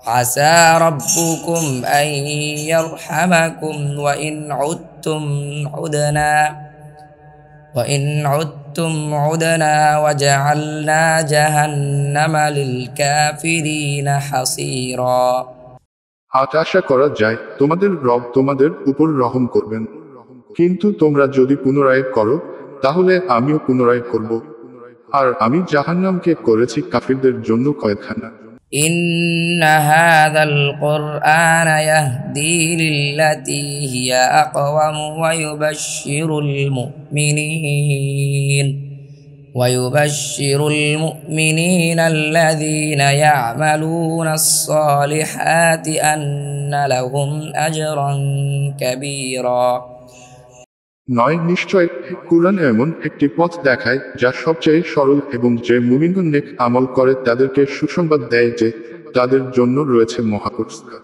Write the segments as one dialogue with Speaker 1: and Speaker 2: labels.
Speaker 1: عسى ربكم أن يرحمكم وإن عدتم عدنا وجعلنا جهنم للكافرين حصيرا।
Speaker 2: আশা করা যায় তোমাদের রব তোমাদের উপর রহম করবেন, কিন্তু তোমরা যদি পুনরায় করো তাহলে আমিও পুনরায় করব, আর আমি জাহান্নামকে করেছি কাফিরদের জন্য কয়েদখানা।
Speaker 1: إن هذا القرآن يهدي للتي هي أقوم ويبشر المؤمنين الذين يعملون الصالحات أن لهم أجرا كبيرا।
Speaker 2: নয়, নিশ্চয় কুরআন এমন একটি পথ দেখায় যা সবচেয়ে সরল, এবং যে মুমিনগণ নেক আমল করে তাদেরকে সুসংবাদ দেয় যে তাদের জন্য রয়েছে মহাপুরস্কার।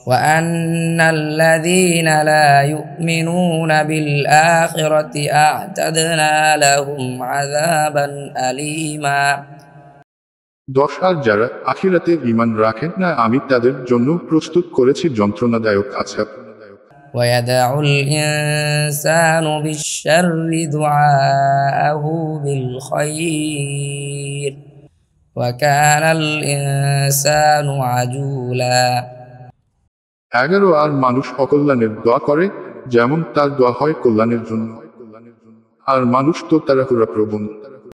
Speaker 1: وأن الذين لا يؤمنون بالآخرة أعتدنا لهم عذابا أليما।
Speaker 2: আর যারা আখিরাতে ঈমান রাখেন না আমি তাদের জন্য প্রস্তুত করেছি যন্ত্রণাদায়ক আযাব।
Speaker 1: ويدع الإنسان بالشر دعاءه بالخير وكان الإنسان عجولا।
Speaker 2: 11 আর মানুষ অকল্যাণের দোয়া করে যেমন তার দোয়া হয় কল্যাণের জন্য, আর মানুষ তো তাড়াহুড়া প্রবণ।